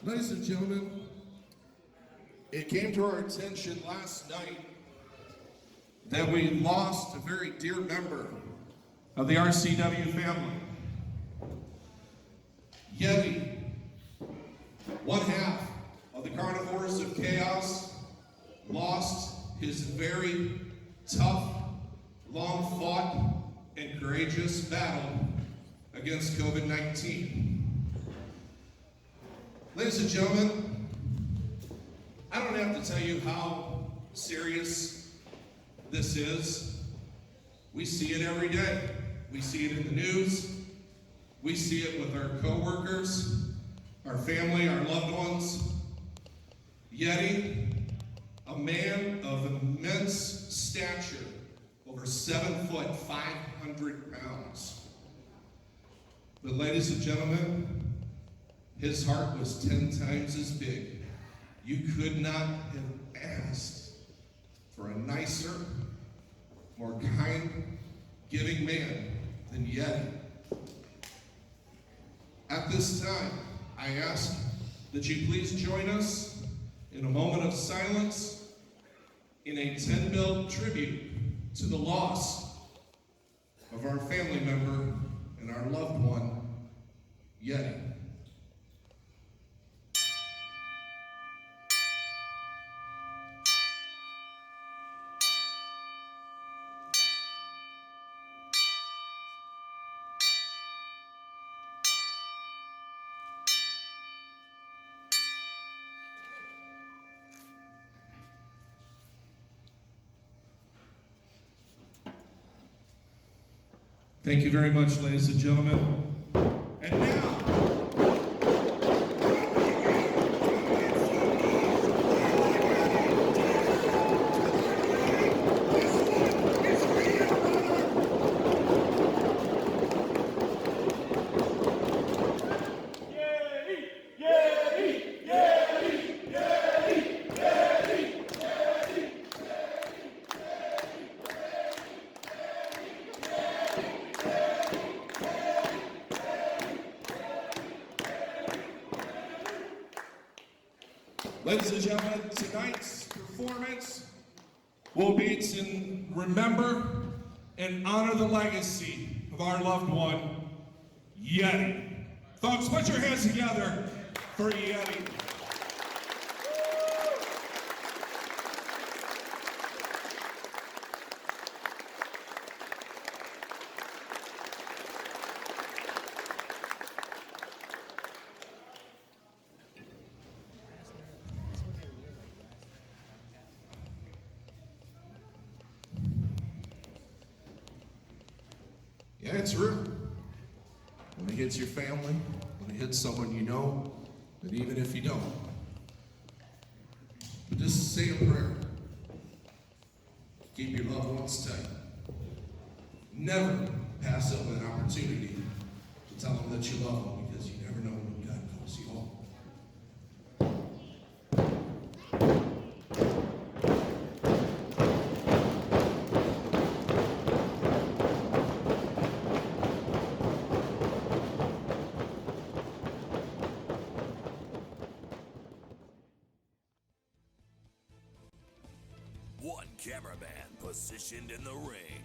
Ladies and gentlemen, it came to our attention last night that we lost a very dear member of the RCW family. Yetty, one half of the Carnivores of Chaos, lost his very tough, long-fought, and courageous battle against COVID-19. Ladies and gentlemen, I don't have to tell you how serious this is. We see it every day. We see it in the news. We see it with our coworkers, our family, our loved ones. Yetty, a man of immense stature, over 7 foot, 500 pounds. But ladies and gentlemen, his heart was 10 times as big. You could not have asked for a nicer, more kind, giving man than Yetty. At this time, I ask that you please join us in a moment of silence in a 10-bell tribute to the loss of our family member and our loved one, Yetty. Thank you very much, ladies and gentlemen. And now, ladies and gentlemen, tonight's performance will be to remember and honor the legacy of our loved one, Yetty. Folks, put your hands together for Yetty. Yeah, it's real. When it hits your family, when it hits someone you know, and even if you don't. But just say a prayer. Keep your loved ones tight. Never pass up an opportunity to tell them that you love them, because you never know when God calls you home. One cameraman positioned in the ring.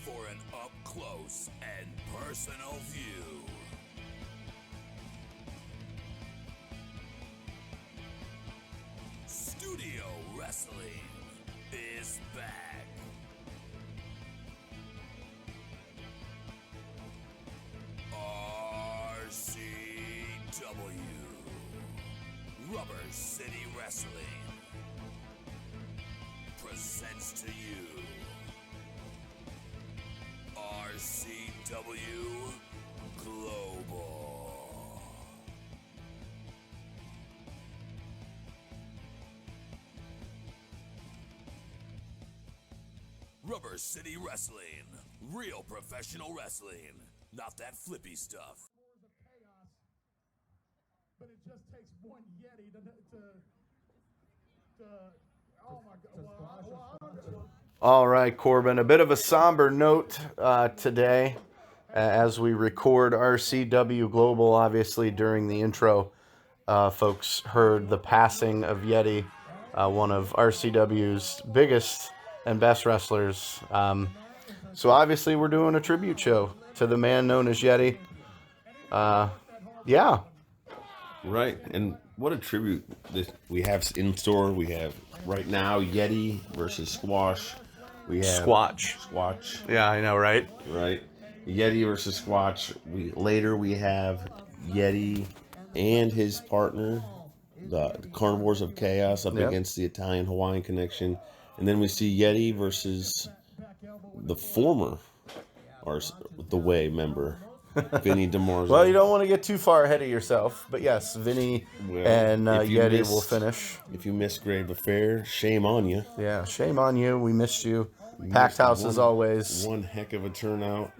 For an up-close and personal view. Studio Wrestling is back. RCW Rubber City Wrestling presents to you RCW Global. Rubber City Wrestling, real professional wrestling, not that flippy stuff. But it just takes one Yetty to oh my God. All right, Corbin, a bit of a somber note today as we record RCW Global. Obviously, during the intro, folks heard the passing of Yetty, one of RCW's biggest and best wrestlers. So obviously, we're doing a tribute show to the man known as Yetty. Yeah. Right, and what a tribute that we have in store. We have right now Yetty versus Squash. We have Squatch. Yeah, I know, right? Right, Yetty versus Squatch. We have Yetty and his partner, the Carnivores of Chaos, up against the Italian Hawaiian connection, and then we see Yetty versus the former, or the Way member, Vinnie DiMarzo. Well, you don't want to get too far ahead of yourself, but yes, Vinnie and Yetty will finish. If you missed Grave Affair, shame on you. Yeah, shame on you. We missed you. Packed house as always. One heck of a turnout.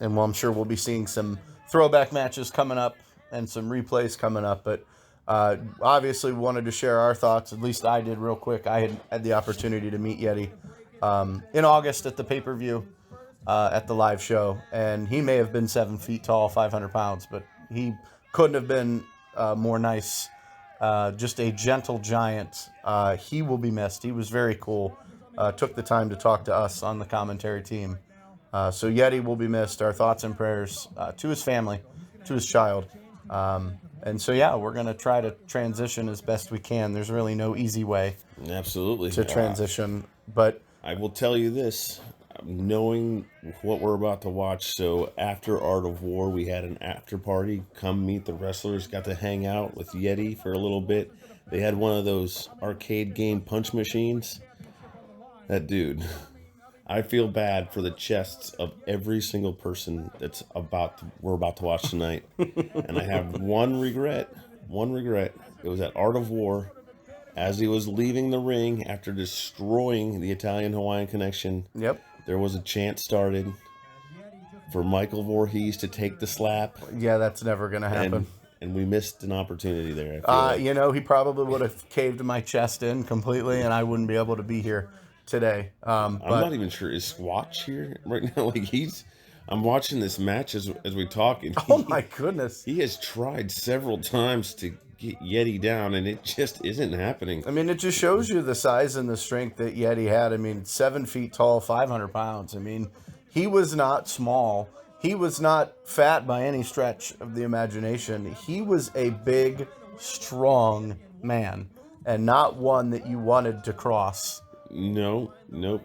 And well, I'm sure we'll be seeing some throwback matches coming up and some replays coming up. But obviously, we wanted to share our thoughts. At least I did real quick. I had the opportunity to meet Yetty in August at the pay-per-view. At the live show, and he may have been 7 feet tall, 500 pounds, but he couldn't have been more nice. Just a gentle giant. He will be missed. He was very cool. Took the time to talk to us on the commentary team. So Yetty will be missed. Our thoughts and prayers to his family, to his child. And so, yeah, we're going to try to transition as best we can. There's really no easy way Absolutely to transition. But I will tell you this, knowing what we're about to watch. So after Art of War, we had an after party. Come meet the wrestlers. Got to hang out with Yetty for a little bit. They had one of those arcade game punch machines. That dude, I feel bad for the chests of every single person that's we're about to watch tonight. And I have one regret. It was at Art of War, as he was leaving the ring after destroying the Italian Hawaiian connection. Yep. There was a chant started for Michael Voorhees to take the slap. Yeah, that's never going to happen. And we missed an opportunity there. I feel like. He probably would have caved my chest in completely, and I wouldn't be able to be here today. I'm not even sure. Is Squatch here right now? I'm watching this match as we talk. And oh my goodness. He has tried several times to get Yetty down, and it just isn't happening. I mean, it just shows you the size and the strength that Yetty had. I mean, 7 feet tall, 500 pounds. I mean, he was not small. He was not fat by any stretch of the imagination. He was a big, strong man, and not one that you wanted to cross. Nope. And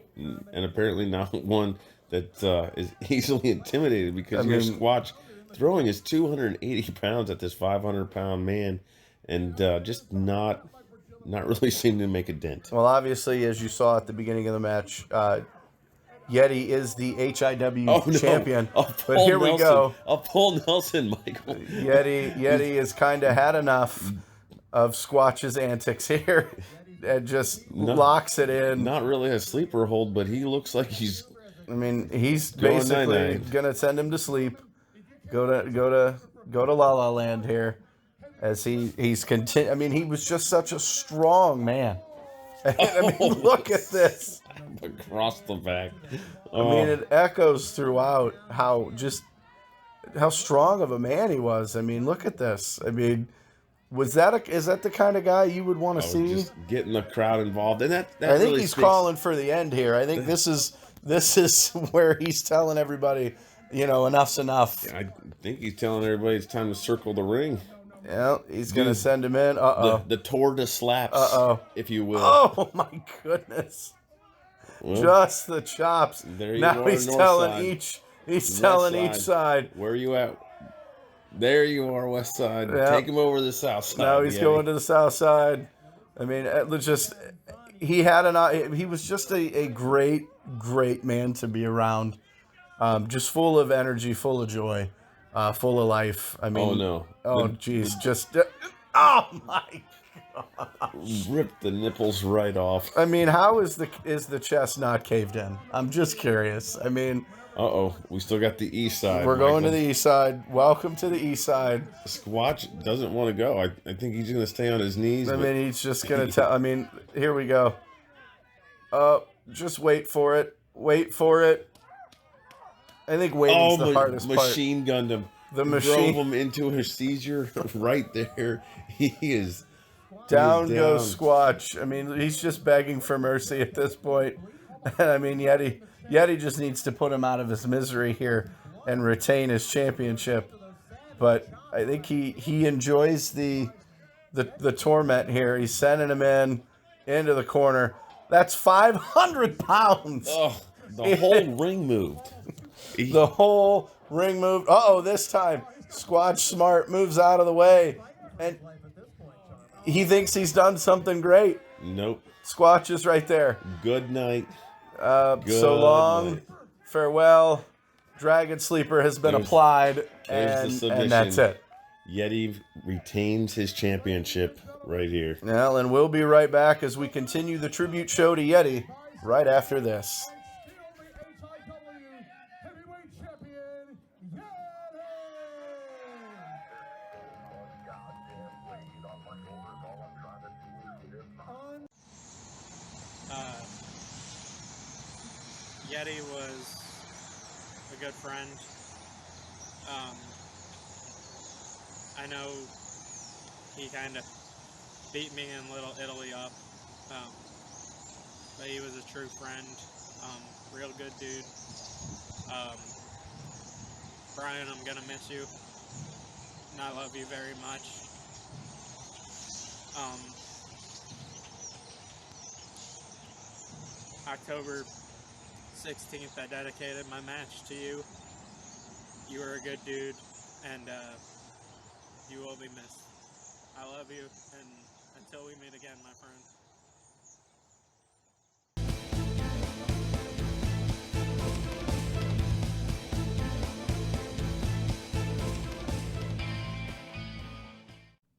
apparently not one that is easily intimidated, because your Squatch throwing his 280 pounds at this 500-pound man, and just not really seeming to make a dent. Well, obviously, as you saw at the beginning of the match, Yetty is the HIW champion. But here we go. I'll pull Nelson, Michael. Yetty has kind of had enough of Squatch's antics here and just locks it in. Not really a sleeper hold, but he looks like he's basically going to send him to sleep. Go to La La Land here, as he was just such a strong man. I mean, look at this. Across the back. I mean, it echoes throughout how strong of a man he was. I mean, look at this. I mean, is that the kind of guy you would want to see? Just getting the crowd involved, and that I think he's calling for the end here. I think this is where he's telling everybody, enough's enough. I think he's telling everybody it's time to circle the ring. Yeah, he's going to send him in. The tour de slaps, if you will. Oh, my goodness. Well, just the chops. Now he's telling each side. Where are you at? There you are, west side. Yep. Take him over to the south side. Now he's going to the south side. I mean, he was just a great man to be around. Just full of energy, full of joy. Full of life. I mean, oh my God! Rip the nipples right off. I mean, how is the chest not caved in? I'm just curious. I mean, we still got the east side. We're going to the east side. Welcome to the east side. Squatch doesn't want to go. I think he's going to stay on his knees. I mean, he's just going to tell. I mean, here we go. Just wait for it. Wait for it. I think waiting's the hardest part. Machine gunned him. The Drove machine. him into a seizure right there. He is Down goes Squatch. I mean, he's just begging for mercy at this point. I mean, Yetty just needs to put him out of his misery here and retain his championship. But I think he enjoys the torment here. He's sending him into the corner. That's 500 pounds. Oh, the whole ring moved. The whole ring moved. Uh-oh, this time Squatch Smart moves out of the way. And he thinks he's done something great. Nope. Squatch is right there. Good night. So long. Farewell. Dragon Sleeper has been applied. And that's it. Yetty retains his championship right here. Well, and we'll be right back as we continue the tribute show to Yetty right after this. Yetty was a good friend. I know he kind of beat me in Little Italy up, but he was a true friend, real good dude. Brian, I'm gonna miss you, and I love you very much. October 16th, I dedicated my match to you. You were a good dude, and you will be missed. I love you, and until we meet again, my friend.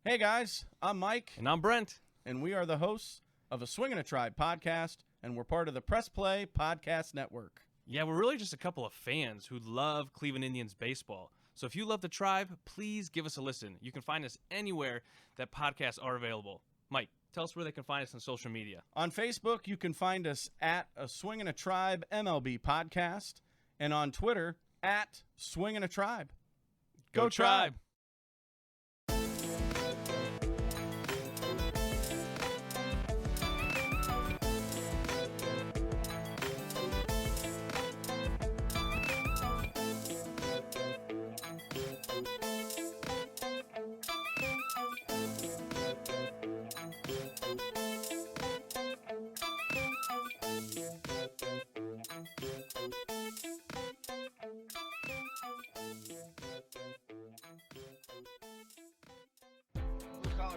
Hey guys, I'm Mike. And I'm Brent. And we are the hosts of a Swingin' a Tribe podcast, and we're part of the Press Play Podcast Network. Yeah, we're really just a couple of fans who love Cleveland Indians baseball. So if you love the Tribe, please give us a listen. You can find us anywhere that podcasts are available. Mike, tell us where they can find us on social media. On Facebook, you can find us at a Swingin' a Tribe MLB podcast, and on Twitter at Swingin' a Tribe. Go Tribe!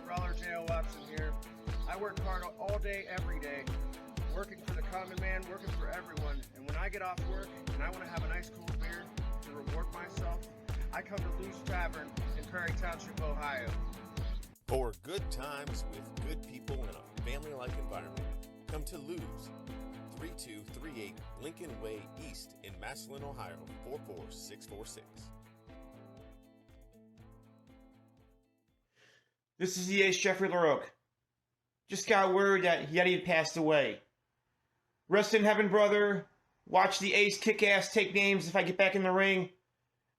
Brawler J.O. Watson here. I work hard all day, every day, working for the common man, working for everyone. And when I get off work and I want to have a nice cool beer to reward myself, I come to Lou's Tavern in Prairie Township, Ohio. For good times with good people in a family-like environment, come to Lou's, 3238 Lincoln Way East in Massillon, Ohio, 44646. This is the Ace Jeffrey LaRocque. Just got word that Yetty had passed away. Rest in heaven, brother. Watch the Ace kick ass take names if I get back in the ring.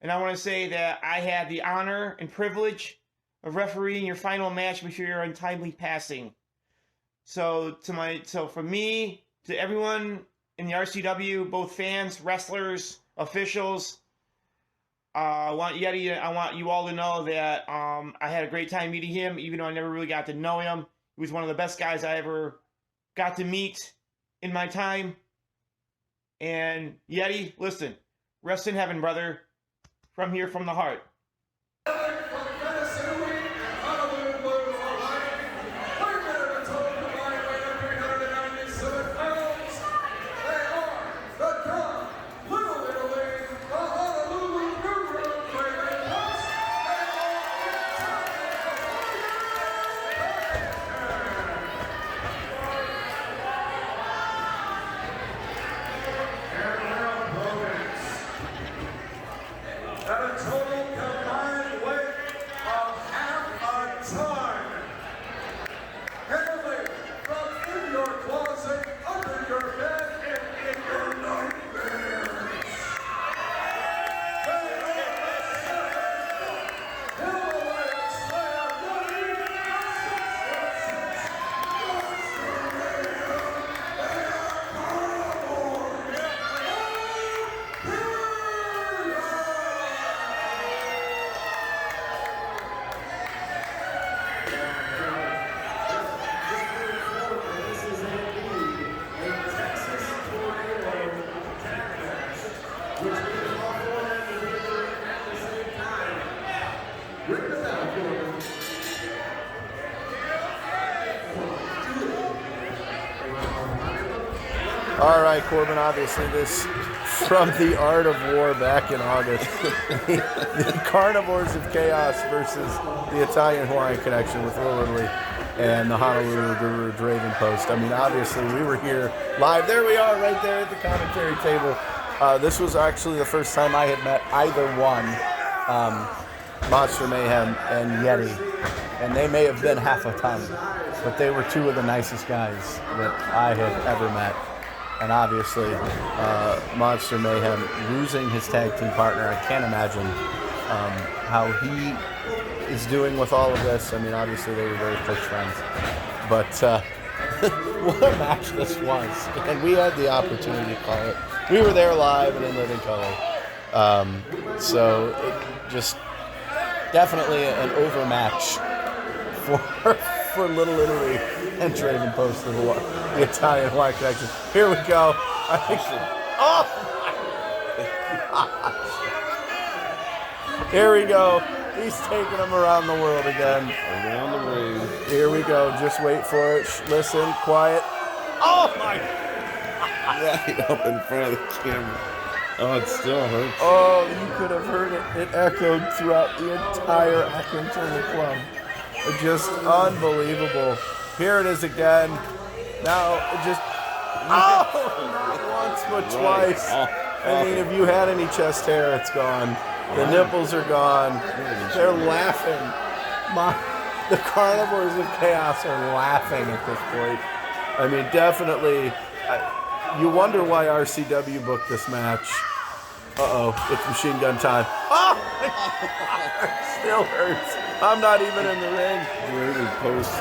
And I want to say that I had the honor and privilege of refereeing your final match before your untimely passing. So from me to everyone in the RCW, both fans, wrestlers, officials, I want you all to know that I had a great time meeting him, even though I never really got to know him. He was one of the best guys I ever got to meet in my time. And Yetty, listen, rest in heaven, brother. From here, from the heart. At a total All right, Corbin, obviously this from the Art of War back in August. The Carnivores of Chaos versus the Italian Hawaiian Connection with Will Italy and the Honolulu Guru Draven Post. I mean, obviously we were here live. There we are right there at the commentary table. This was actually the first time I had met either one, Monster Mayhem and Yeti. And they may have been half a ton, but they were two of the nicest guys that I have ever met. And obviously, Monster Mayhem losing his tag team partner, I can't imagine how he is doing with all of this. I mean, obviously they were very close friends. But what a match this was. And we had the opportunity to call it. We were there live and in living color. So it just definitely an overmatch for Little Italy and Draven Post of the Italian Hawaiian Connection. Here we go. Oh my gosh. Here we go. He's taking them around the world again. Around the ring. Here we go. Just wait for it. Listen, quiet. Oh my. Right up in front of the camera. Oh, it still hurts. Oh, you could have heard it. It echoed throughout the entire Akron Turner Club. Just unbelievable. Here it is again. Now, it just, not once but twice. I mean, if you had any chest hair, it's gone. The nipples are gone. They're laughing. The Carnivores of Chaos are laughing at this point. I mean, definitely, you wonder why RCW booked this match. Uh-oh, it's machine gun time. Oh! It still hurts. I'm not even in the ring. Draven Post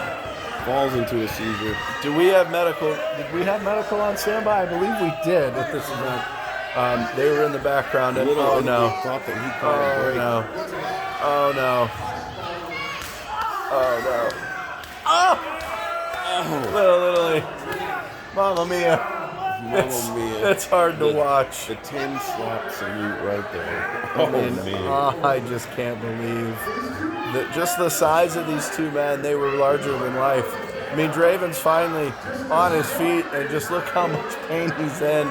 falls into a seizure. Do we have medical? Did we have medical on standby? I believe we did at this event. They were in the background. And, oh no! Thought that he caught a break. No! Oh no! Oh no! Oh! Literally, Mamma Mia! Mamma Mia! It's hard to watch. The 10 slap salute right there. I mean, man! I just can't believe that. Just the size of these two men. They were larger than life. I mean, Draven's finally on his feet, and just look how much pain he's in.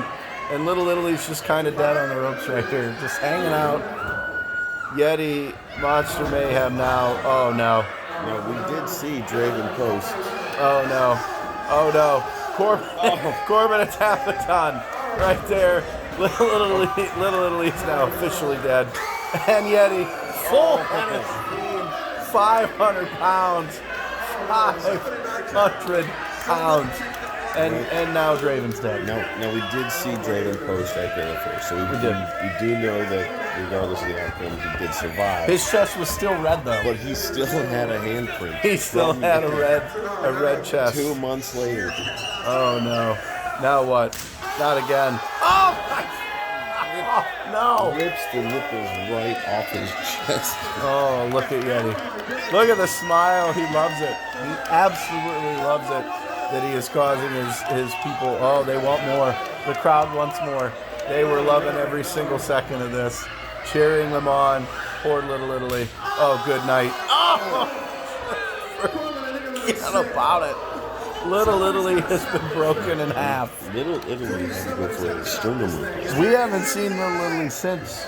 And Little Italy's just kind of dead on the ropes right here, just hanging out. Yeti, Monster Mayhem now. Oh no. No, we did see Draven Post. Oh no. Oh no. Corbin at Tapaton. Right there. Little Italy's now officially dead. And Yeti, full on his team. 500 pounds. 500 pounds. And now Draven's dead. Now we did see Draven Post right there first, so we do know that regardless of the outcome, he did survive. His chest was still red though. But he still had a handprint. He still had a red chest. 2 months later. Oh no. Now what? Not again. Oh my God. No. Rips the nipples right off his chest. Oh, look at Yeti. Look at the smile. He loves it. He absolutely loves it. That he is causing his people. Oh, they want more. The crowd wants more. They were loving every single second of this, cheering them on. Poor Little Italy. Oh, good night. Oh, forget about it. Little Italy has been broken in half. Little Italy had to go for a sternum. We haven't seen Little Italy since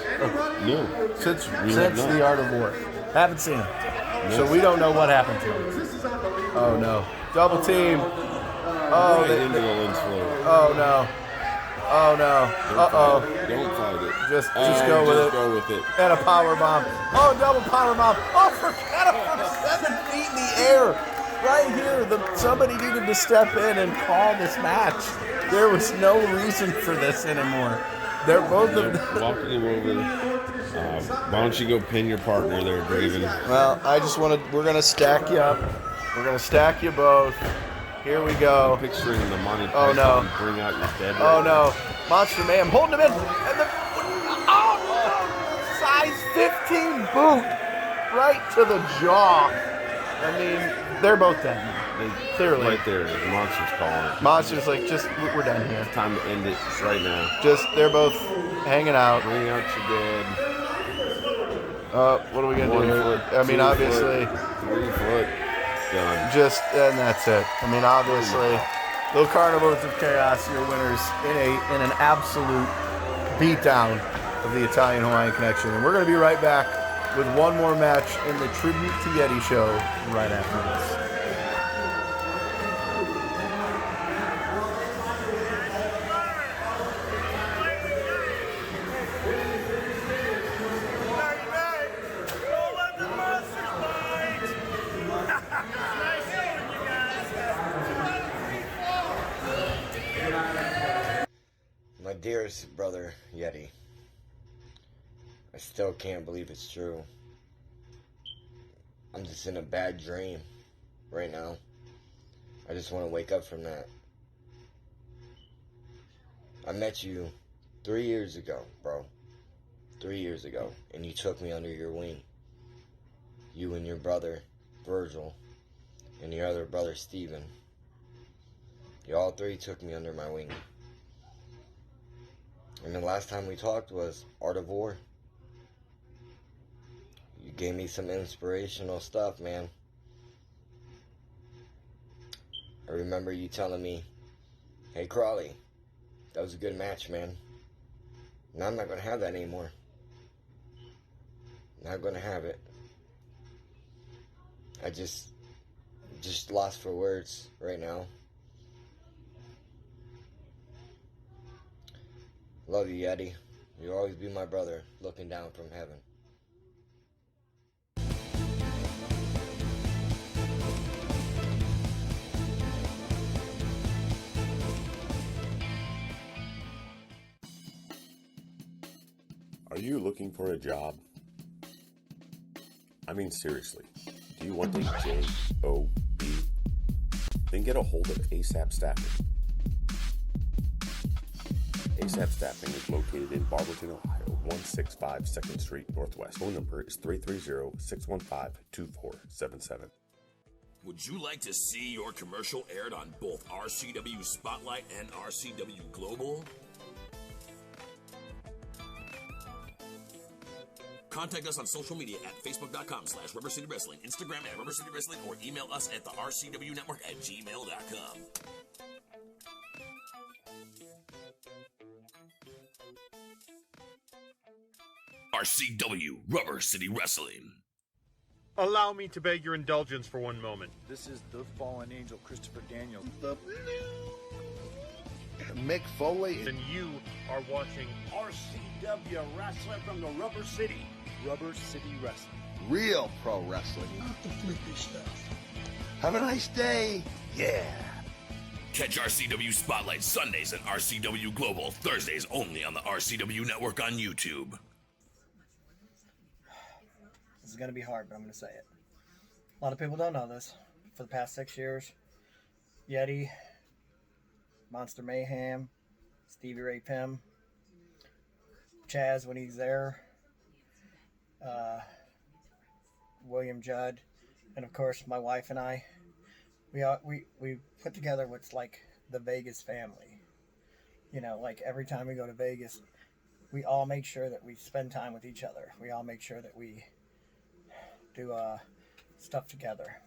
the Art of War. Haven't seen him. No. So we don't know what happened to him. Oh no. Double team. Oh, oh no. Oh no. Uh-oh. Don't fight it. Just go with it. And a power bomb. Oh, double power bomb. Oh, forget it from 7 feet in the air. Right here, somebody needed to step in and call this match. There was no reason for this anymore. They're both walking him over. Why don't you go pin your partner there, Draven? Well, we're going to stack you up. We're going to stack you both. Here we go. I'm picturing the Monty Python. Oh no. Bring out your dead. Oh no. Monster Mayhem holding him in. And size 15 boot. Right to the jaw. I mean, they're both dead. Clearly. Right there. The Monster's calling it. Monster's like, we're done here. It's time to end it right now. They're both hanging out. Hanging out your dad. What are we gonna do 1 here? foot, I mean, 2 obviously, foot, 3 foot, done. and that's it. I mean, obviously, the Carnivores of Chaos, your winners in an absolute beatdown of the Italian Hawaiian Connection. And we're gonna be right back with one more match in the Tribute to Yetty show right after this. My dearest brother, Yetty, I still can't believe it's true. I'm just in a bad dream right now. I just want to wake up from that. I met you 3 years ago, bro. 3 years ago, and you took me under your wing. You and your brother, Virgil, and your other brother, Steven. You all three took me under my wing. And the last time we talked was Art of War. You gave me some inspirational stuff, man. I remember you telling me, hey, Crawley, that was a good match, man. Now I'm not going to have that anymore. Not going to have it. I just lost for words right now. Love you, Yetty. You'll always be my brother, looking down from heaven. Are you looking for a job? I mean, seriously, do you want a J-O-B? Then get a hold of ASAP Staffing. ASAP Staffing is located in Barberton, Ohio, 165 2nd Street Northwest. Phone number is 330-615-2477. Would you like to see your commercial aired on both RCW Spotlight and RCW Global? Contact us on social media at facebook.com/Rubber City Wrestling, Instagram at Rubber City Wrestling, or email us at the RCW Network at gmail.com. RCW Rubber City Wrestling. Allow me to beg your indulgence for one moment. This is the fallen angel, Christopher Daniels. The Mick Foley. And you are watching RCW Wrestling from the Rubber City. Rubber City Wrestling. Real pro wrestling. Not the flippy stuff. Have a nice day. Yeah. Catch RCW Spotlight Sundays and RCW Global Thursdays only on the RCW Network on YouTube. This is going to be hard, but I'm going to say it. A lot of people don't know this. For the past 6 years, Yetty, Monster Mayhem, Stevie Ray Pim, Chaz when he's there, William Judd, and of course my wife and I, we put together what's like the Vegas family. You know, like every time we go to Vegas, we all make sure that we spend time with each other. We all make sure that we do stuff together.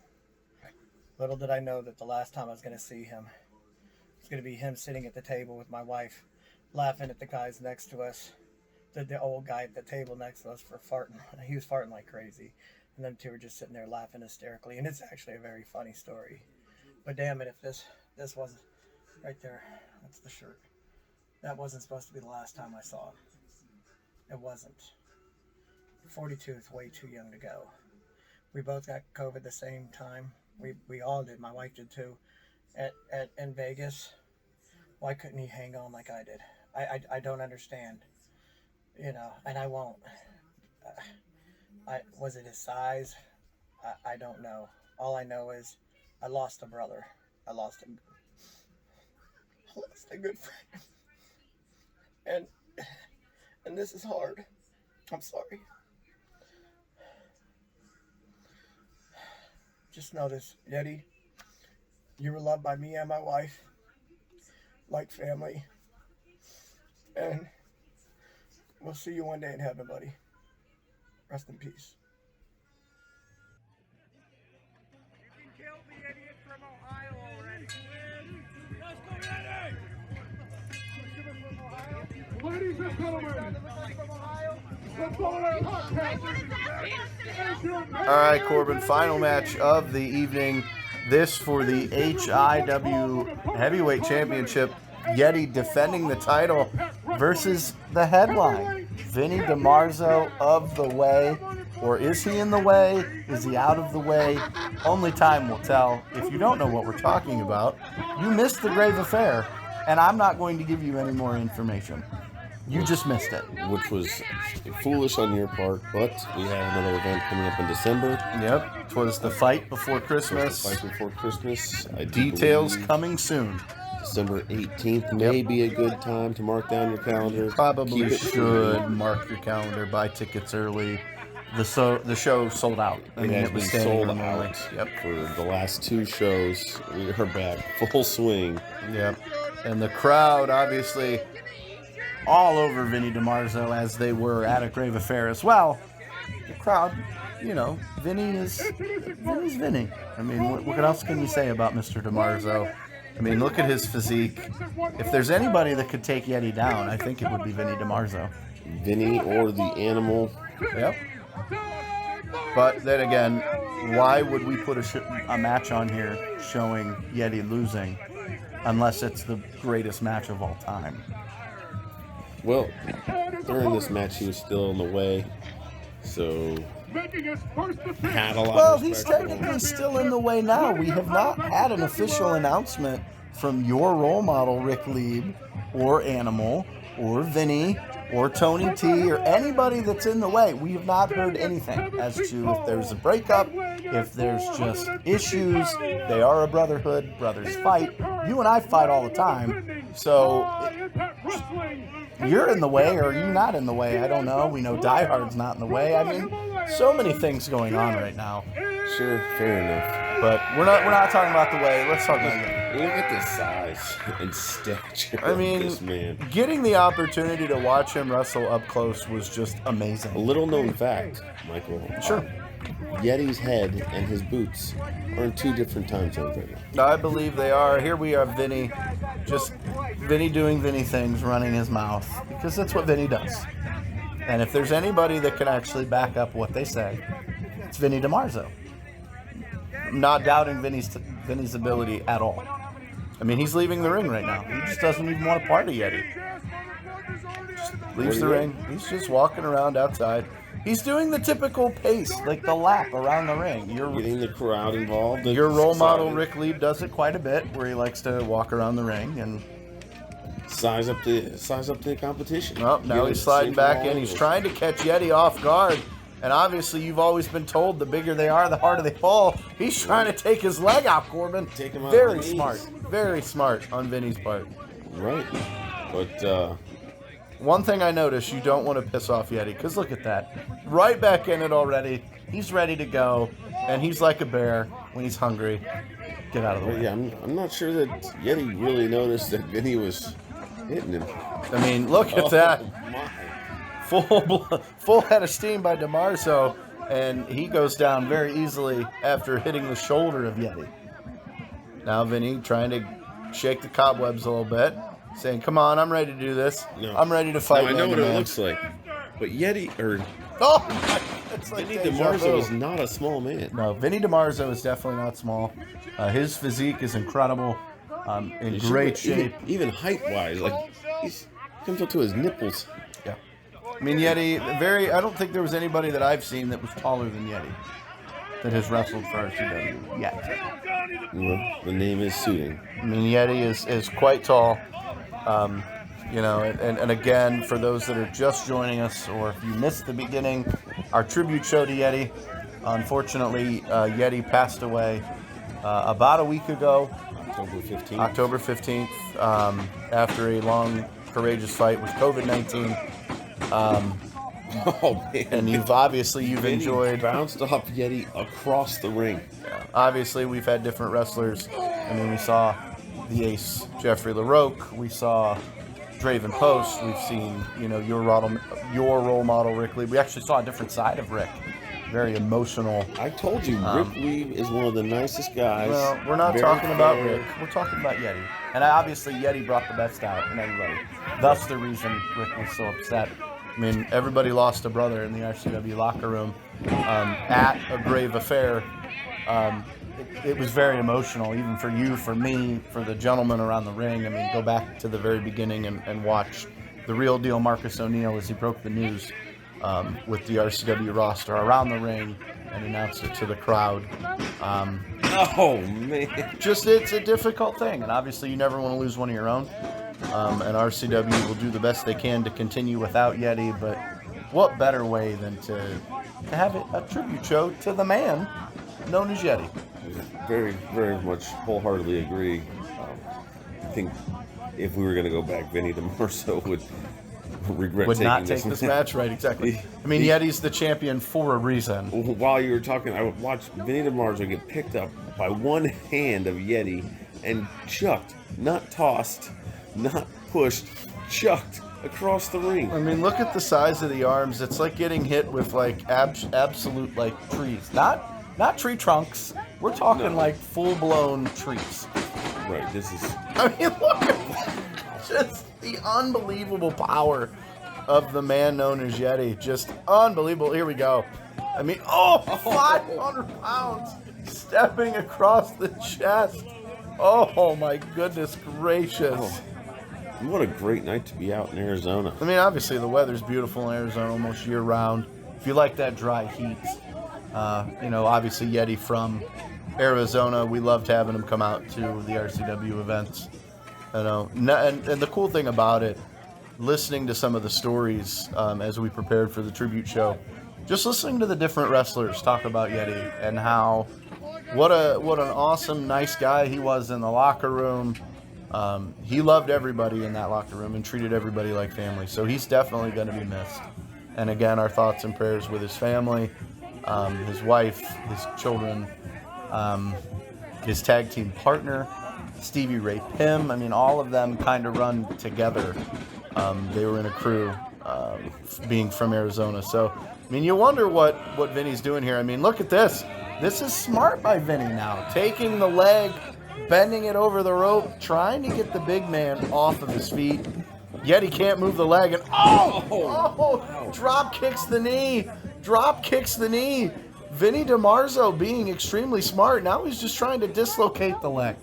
Little did I know that the last time I was going to see him, it's going to be him sitting at the table with my wife, laughing at the guys next to us, the old guy at the table next to us for farting. He was farting like crazy. And them two were just sitting there laughing hysterically. And it's actually a very funny story. But damn it, if this wasn't right there, that's the shirt. That wasn't supposed to be the last time I saw him. It wasn't. 42 is way too young to go. We both got COVID the same time. We all did. My wife did too. In Vegas. Why couldn't he hang on like I did? I don't understand. You know, and I won't. Was it his size? I don't know. All I know is I lost a brother. I lost a good friend. And this is hard. I'm sorry. Just know this, Yetty. You were loved by me and my wife, like family. And We'll see you one day in heaven, buddy. Rest in peace. Ladies and gentlemen, the following contest is your All right, Corbin, final match of the evening. This for the HIW Heavyweight Championship. Yeti defending the title versus the headline, Vinnie DiMarzo of the way. Or is he in the way? Is he out of the way? Only time will tell. If you don't know what we're talking about, you missed the grave affair, and I'm not going to give you any more information. You just missed it. Which was foolish on your part, but we have another event coming up in December. Yep, it was the fight before Christmas. The fight before Christmas. Details coming soon. December 18th may be a good time to mark down your calendar. Probably should mark your calendar, buy tickets early. The show sold out. It was sold out. Yep. For the last 2 shows, we are back full swing. Yep. And the crowd, obviously, all over Vinnie DiMarzo, as they were at a grave affair as well. The crowd, you know, Vinnie's Vinnie. I mean, what else can you say about Mr. DiMarzo? I mean, look at his physique. If there's anybody that could take Yeti down, I think it would be Vinnie DiMarzo. Vinnie or the Animal. Yep. But then again, why would we put a match on here showing Yeti losing unless it's the greatest match of all time? Well, during this match, he was still in the way, so had a lot well, of he's respect. technically still in the way now. We have not had an official announcement from your role model, Rick Lieb, or Animal, or Vinnie, or Tony T, or anybody that's in the way. We have not heard anything as to if there's a breakup, if there's just issues. They are a brotherhood, brothers fight. You and I fight all the time, so you're in the way, or are you not in the way? I don't know. We know Die Hard's not in the way. I mean, so many things going on right now. Sure, fair enough. But we're not talking about the way. Let's talk about it. Look at the size and stature I mean, of this man. Getting the opportunity to watch him wrestle up close was just amazing. A little known fact, Michael. Sure. Yeti's head and his boots are in 2 different time zones right now. I believe they are. Here we are, Vinnie. Just Vinnie doing Vinnie things, running his mouth, because that's what Vinnie does. And if there's anybody that can actually back up what they say, it's Vinnie DiMarzo. I'm not doubting Vinnie's ability at all. I mean, he's leaving the ring right now. He just doesn't even want to party Yeti. Just leaves the ring. He's just walking around outside. He's doing the typical pace, like the lap around the ring. You're getting the crowd involved. Your role model, Rick Lieb, does it quite a bit, where he likes to walk around the ring and size up the competition. Oh, now he's sliding back in. He's trying to catch Yeti off guard. And obviously, you've always been told the bigger they are, the harder they fall. He's trying to take his leg out, Corbin. Take him out. Very smart. Very smart on Vinnie's part. Right. But one thing I noticed, you don't want to piss off Yeti, because look at that. Right back in it already. He's ready to go. And he's like a bear when he's hungry. Get out of the way. Yeah, I'm not sure that Yeti really noticed that Vinnie was hitting him. I mean, look at that. My. Full head of steam by DiMarzo, and he goes down very easily after hitting the shoulder of Yeti. Now Vinnie trying to shake the cobwebs a little bit, saying, "Come on, I'm ready to do this. No. I'm ready to fight." No, I know what it looks like, but Yeti it's like Vinnie DiMarzo is not a small man. No, Vinnie DiMarzo is definitely not small. His physique is incredible, in great shape. Even height-wise, like he comes up to his nipples. Yeah. I mean, Yeti, I don't think there was anybody that I've seen that was taller than Yeti that has wrestled for RCW yet. Well, the name is suiting. I mean, Yeti is quite tall. You know, and again, for those that are just joining us, or if you missed the beginning, our tribute show to Yeti. Unfortunately, Yeti passed away about a week ago. October 15th, after a long, courageous fight with COVID-19. Oh man! And you've enjoyed. Bounced off Yeti across the ring. Yeah. Obviously, we've had different wrestlers. I mean, we saw the ace Jeffrey LaRoque. We saw Draven Post. We've seen, your role model, Rick Lee. We actually saw a different side of Rick. Very emotional. I told you, Rick Lee is one of the nicest guys. Well, we're not Very talking about fair. Rick. We're talking about Yetty. And obviously, Yetty brought the best out in everybody. That's the reason Rick was so upset. I mean, everybody lost a brother in the RCW locker room at a grave affair. It was very emotional, even for you, for me, for the gentleman around the ring. I mean, go back to the very beginning and watch the real deal Marcus O'Neill as he broke the news with the RCW roster around the ring and announced it to the crowd. Oh, man. Just, it's a difficult thing, and obviously you never want to lose one of your own. And RCW will do the best they can to continue without Yetty, but what better way than to have a tribute show to the man known as Yetty. Very, very much wholeheartedly agree. I think if we were going to go back, Vinnie DiMarzo would regret Would taking not take this match, right? Exactly. I mean, Yetty's the champion for a reason. While you were talking, I watched Vinnie DiMarzo get picked up by one hand of Yetty and chucked, not tossed, not pushed, chucked across the ring. I mean, look at the size of the arms. It's like getting hit with like absolute like trees. Not tree trunks. We're talking like full-blown trees. Right. This is. I mean, look at just the unbelievable power of the man known as Yetty. Just unbelievable. Here we go. I mean, 500 pounds stepping across the chest. Oh my goodness gracious. What a great night to be out in Arizona. I mean, obviously the weather's beautiful in Arizona almost year round. If you like that dry heat, obviously Yetty from Arizona, we loved having him come out to the RCW events. And the cool thing about it, listening to some of the stories as we prepared for the tribute show, just listening to the different wrestlers talk about Yetty and how what an awesome, nice guy he was in the locker room. He loved everybody in that locker room and treated everybody like family. So he's definitely going to be missed. And again, our thoughts and prayers with his family, his wife, his children, his tag team partner, Stevie Ray Pym. I mean, all of them kind of run together. They were in a crew, being from Arizona. So, I mean, you wonder what Vinny's doing here. I mean, look at this. This is smart by Vinny now. Taking the leg, bending it over the rope, trying to get the big man off of his feet. Yet he can't move the leg, and drop kicks the knee. Drop kicks the knee. Vinnie DiMarzo being extremely smart. Now he's just trying to dislocate the leg.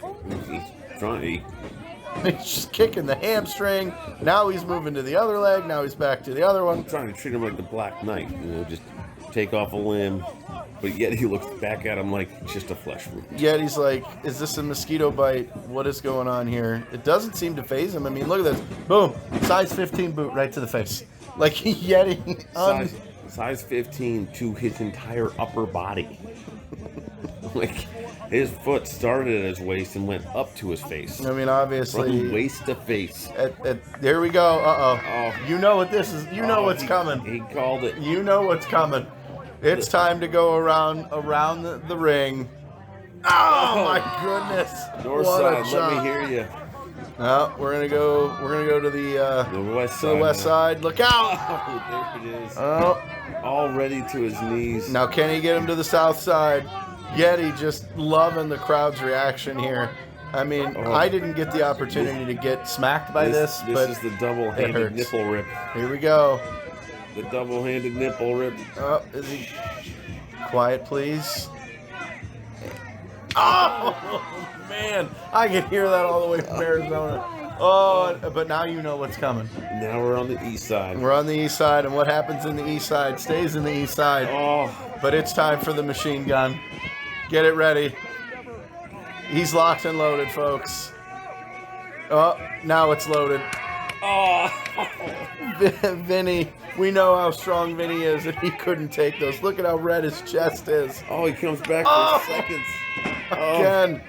He's just kicking the hamstring. Now he's moving to the other leg. Now he's back to the other one. I'm trying to treat him like the Black Knight. Just take off a limb. But yet he looks back at him like it's just a flesh wound. Yet he's like, is this a mosquito bite? What is going on here? It doesn't seem to faze him. I mean, look at this. Boom. Size 15 boot right to the face. Like Yeti. Size 15 to his entire upper body. Like his foot started at his waist and went up to his face. I mean, obviously. From waist to face. There we go. Oh. You know what this is. You know what's coming. He called it. You know what's coming. It's time to go around the ring. Oh my goodness! North what side, let me hear you. No, we're gonna go to the west to side. The west side. Look out! Oh, there it is. Oh, already to his knees. Now can he get him to the south side? Yeti just loving the crowd's reaction here. I mean, I didn't get the opportunity to get smacked by this, but this is the double-handed nipple rip. Here we go. The double-handed nipple rip. Oh, is he? Quiet, please. Oh, man. I can hear that all the way from Arizona. Oh, but now you know what's coming. Now we're on the east side. We're on the east side, and what happens in the east side stays in the east side. Oh. But it's time for the machine gun. Get it ready. He's locked and loaded, folks. Oh, now it's loaded. Oh. Vinny. We know how strong Vinny is, and he couldn't take those. Look at how red his chest is. Oh, he comes back for seconds. Again,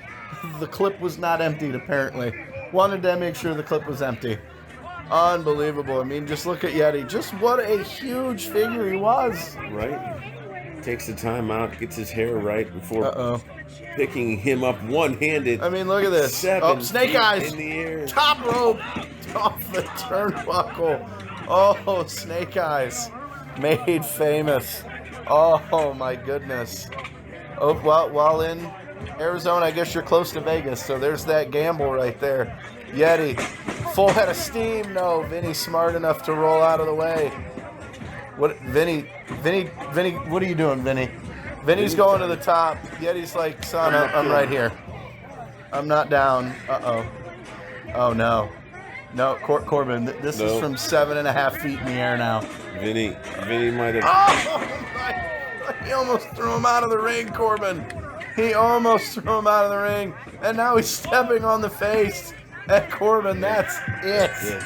the clip was not emptied, apparently. Wanted to make sure the clip was empty. Unbelievable. I mean, just look at Yeti. Just what a huge figure he was. Right? takes the time out, gets his hair right before picking him up one-handed. I mean, look at this. 7 Snake feet eyes. in the air. Top rope off the turnbuckle. Oh, Snake Eyes. Made famous. Oh, my goodness. Oh, while in Arizona, I guess you're close to Vegas, so there's that gamble right there. Yeti, full head of steam. No, Vinnie smart enough to roll out of the way. What, Vinnie, what are you doing, Vinnie? Vinnie's going to the top. Yeti's like, son, I'm right here. I'm not down. Uh-oh. Oh, no. No, Corbin, this is from 7.5 feet in the air now. Vinnie might have... Oh, my. He almost threw him out of the ring, Corbin. He almost threw him out of the ring. And now he's stepping on the face. And Corbin, that's it. Yes.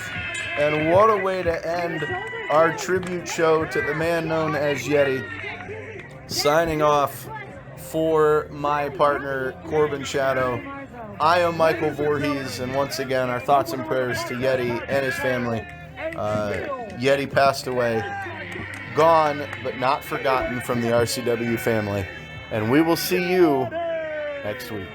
And what a way to end our tribute show to the man known as Yeti. Signing off for my partner, Corbin Shadow. I am Michael Voorhees, and once again, our thoughts and prayers to Yeti and his family. Yeti passed away, gone but not forgotten from the RCW family. And we will see you next week.